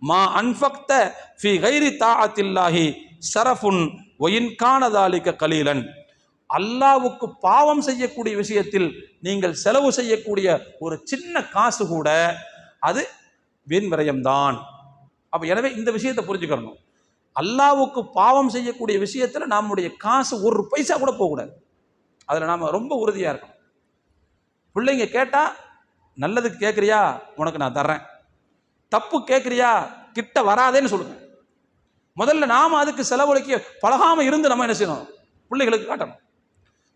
மா அன்ஃபக்த ஃபீ கைரி தாஅத்தில்லாஹி ஸரஃபுன் வ இன் கான ذلك கலீலன், அல்லாஹ்வுக்கு பாவம் செய்யக்கூடிய விஷயத்தில் நீங்கள் செலவு செய்யக்கூடிய ஒரு சின்ன காசு கூட அது வீண் விரயம்தான். அப்ப எனவே இந்த விஷயத்தை புரிஞ்சுக்கணும். அல்லாஹ்வுக்கு பாவம் செய்யக்கூடிய விஷயத்துல நம்முடைய காசு ஒரு பைசா கூட போகக்கூடாது. அதுல நாம ரொம்ப உறுதியா இருக்கணும். பிள்ளைங்க கேட்டா, நல்லதுக்கு கேட்குறியா உனக்கு நான் தர்றேன், தப்பு கேட்குறியா கிட்ட வராதேன்னு சொல்லுங்க. முதல்ல நாம அதுக்கு செலவழிக்க பழகாம இருந்து நம்ம என்ன செய்யணும், பிள்ளைகளுக்கு காட்டணும்.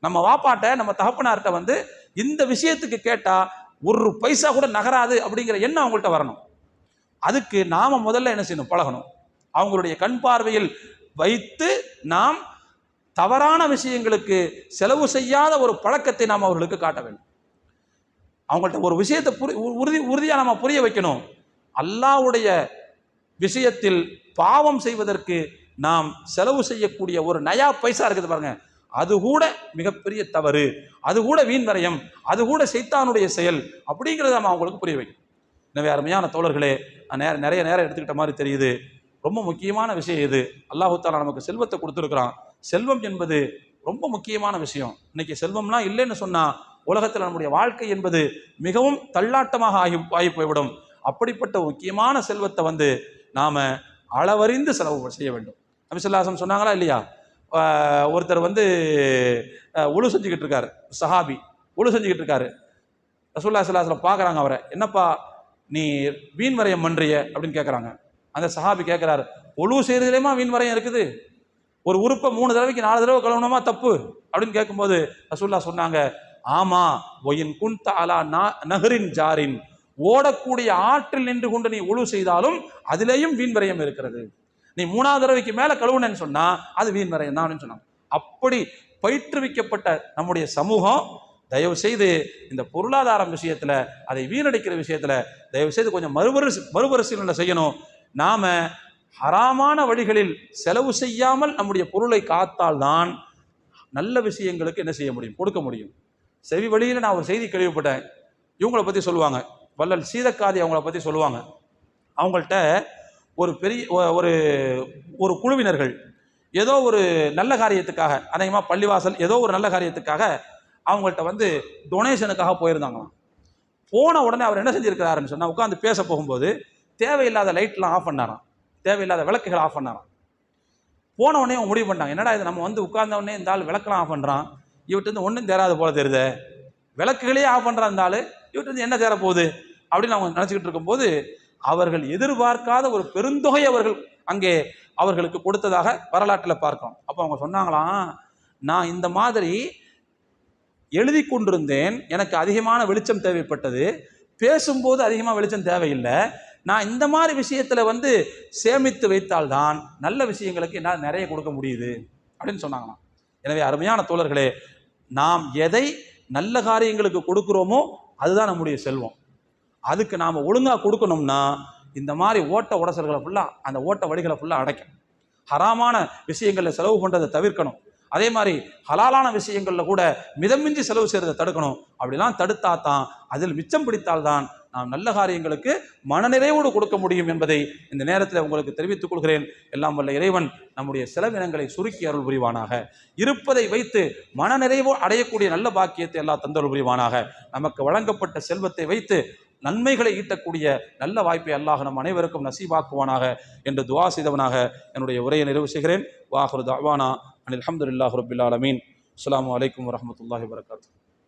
நம்ம வாப்பாட்ட, நம்ம தகப்பனார்ட்ட வந்து இந்த விஷயத்துக்கு கேட்டா ஒரு பைசா கூட நகராது அப்படிங்கிற எண்ணம் அவங்கள்ட்ட வரணும். அதுக்கு நாம முதல்ல என்ன செய்யணும், பழகணும். அவங்களுடைய கண் பார்வையில் வைத்து நாம் தவறான விஷயங்களுக்கு செலவு செய்யாத ஒரு பழக்கத்தை நாம் அவர்களுக்கு காட்ட வேண்டும். அவங்கள்ட்ட ஒரு விஷயத்தை உறுதியாக நம்ம புரிய வைக்கணும். அல்லாஹ்வுடைய விஷயத்தில் பாவம் செய்வதற்கு நாம் செலவு செய்யக்கூடிய ஒரு நயா பைசா இருக்குது பாருங்க, அது கூட மிகப்பெரிய தவறு, அது கூட வீண் விரயம், அது கூட சைத்தானுடைய செயல் அப்படிங்கிறத நம்ம அவங்களுக்கு புரிய வைக்கணும். எனவே அருமையான தோழர்களே, நிறைய நேரம் எடுத்துக்கிட்ட மாதிரி தெரியுது. ரொம்ப முக்கியமான விஷயம் இது. அல்லாஹு தாலா நமக்கு செல்வத்தை கொடுத்துருக்கிறான். செல்வம் என்பது ரொம்ப முக்கியமான விஷயம். இன்னைக்கு செல்வம்லாம் இல்லைன்னு சொன்னா உலகத்தில் நம்முடைய வாழ்க்கை என்பது மிகவும் தள்ளாட்டமாக ஆகி போய்விடும். அப்படிப்பட்ட முக்கியமான செல்வத்தை நாம அளவறிந்து செலவு செய்ய வேண்டும். நபி ஸல்லல்லாஹு அலைஹி வஸல்லம் சொன்னாங்களா இல்லையா? ஒருத்தர் உழு செஞ்சுக்கிட்டு இருக்காரு, சஹாபி உழு செஞ்சுக்கிட்டு இருக்காரு. ரசூலுல்லாஹி ஸல்லல்லாஹு அலைஹி வஸல்லம் பார்க்குறாங்க அவரை. என்னப்பா நீ வீண் வரையம் பண்றிய அப்படின்னு கேட்குறாங்க. அந்த சஹாபி கேட்குறாரு, உழு செய்யறதுலேயுமா வீண் வரையம் இருக்குது? ஒரு உறுப்பை 3 தடவைக்கு 4 தடவை கழுவணுமா தப்பு அப்படின்னு கேட்கும்போது ரசூலுல்லாஹ் சொன்னாங்க, ஆமா, ஒயின் குன்த அலா நஹரின் ஜாரின், ஓடக்கூடிய ஆற்றில் நின்று கொண்டு நீ உழு செய்தாலும் அதிலேயும் வீண் வரையம் இருக்கிறது. நீ 3வது தடவைக்கு மேல கழுவுனேன்னு சொன்னா அது வீண் வரையம் தான் சொன்னாங்க. அப்படி பயிற்றுவிக்கப்பட்ட நம்முடைய சமூகம் தயவு செய்து இந்த பொருளாதாரம் விஷயத்துல, அதை வீணடிக்கிற விஷயத்துல தயவு செய்து கொஞ்சம் மறுபரிசீலனை செய்யணும். நாம ஹராமான வழிகளில் செலவு செய்யாமல் நம்முடைய பொருளை காத்தால்தான் நல்ல விஷயங்களுக்கு என்ன செய்ய முடியும், கொடுக்க முடியும். செவி வழியில் நான் ஒரு செய்தி கேள்விப்பட்டேன். இவங்களை பற்றி சொல்லுவாங்க, வள்ளல் சீதக்காதி அவங்கள பற்றி சொல்லுவாங்க. அவங்கள்ட்ட ஒரு பெரிய ஒரு குழுவினர்கள் ஏதோ ஒரு நல்ல காரியத்துக்காக, அநேகமாக பள்ளிவாசல் ஏதோ ஒரு நல்ல காரியத்துக்காக அவங்கள்ட்ட டொனேஷனுக்காக போயிருந்தாங்களாம். போன உடனே அவர் என்ன செஞ்சிருக்கிறாருன்னு சொன்னால், உட்காந்து பேச போகும்போது தேவையில்லாத லைட்லாம் ஆஃப் பண்ணாராம், தேவையில்லாத விளக்குகளை ஆஃப் பண்ணாராம். போன உடனே அவங்க முடிவு பண்ணாங்க, என்னடா இது நம்ம உட்கார்ந்த உடனே இந்த ஆள் விளக்கெல்லாம் ஆஃப் பண்ணுறான், இவர்கிட்ட ஒன்றும் தேராது போல தெரியுது, விளக்குகளே ஆஃப் பண்ணுறான் இந்த ஆள், இவர்கிட்ட என்ன தேர போகுது அப்படின்னு அவங்க நினச்சிக்கிட்டு இருக்கும்போது அவர்கள் எதிர்பார்க்காத ஒரு பெருந்தொகை அவர்கள் அங்கே அவர்களுக்கு கொடுத்ததாக வரலாற்றில் பார்க்கிறோம். அப்போ அவங்க சொன்னாங்களாம், நான் இந்த மாதிரி எழுதி கொண்டிருந்தேன், எனக்கு அதிகமான வெளிச்சம் தேவைப்பட்டது, பேசும்போது அதிகமாக வெளிச்சம் தேவையில்லை, நான் இந்த மாதிரி விஷயத்தில் சேமித்து வைத்தால்தான் நல்ல விஷயங்களுக்கு என்னால் நிறைய கொடுக்க முடியுது அப்படின்னு சொன்னாங்களாம். எனவே அருமையான தோழர்களே, நாம் எதை நல்ல காரியங்களுக்கு கொடுக்குறோமோ அதுதான் நம்முடைய செல்வம். அதுக்கு நாம் ஒழுங்காக கொடுக்கணும்னா இந்த மாதிரி ஓட்ட உடசல்களை ஃபுல்லாக, அந்த ஓட்ட வழிகளை ஃபுல்லாக அடைக்கும். ஹராமான விஷயங்களில் செலவு பண்ணுறதை தவிர்க்கணும். அதே மாதிரி ஹலாலான விஷயங்களில் கூட மிதமிஞ்சி செலவு செய்கிறதை தடுக்கணும். அப்படிலாம் தடுத்தா தான், அதில் மிச்சம் பிடித்தால்தான் நாம் நல்ல காரியங்களுக்கு மனநிறைவோடு கொடுக்க முடியும் என்பதை இந்த நேரத்தில் உங்களுக்கு தெரிவித்துக் கொள்கிறேன். எல்லாம் வல்ல இறைவன் நம்முடைய செலவினங்களை சுருக்கி அருள் புரிவானாக. இருப்பதை வைத்து மனநிறைவு அடையக்கூடிய நல்ல பாக்கியத்தை எல்லாம் தந்தருள் புரிவானாக. நமக்கு வழங்கப்பட்ட செல்வத்தை வைத்து நன்மைகளை ஈட்டக்கூடிய நல்ல வாய்ப்பை அல்லாஹ் நம் அனைவருக்கும் நசீபாக்குவானாக என்று துஆ செய்தவனாக என்னுடைய உரையை நிறைவு செய்கிறேன். வாஹிரு தஅவானா அனில் ஹம்துலில்லாஹி ரப்பில் ஆலமீன். அஸ்ஸலாமு அலைக்கும் வரஹ்மத்துல்லாஹி வபரகாத்துஹு.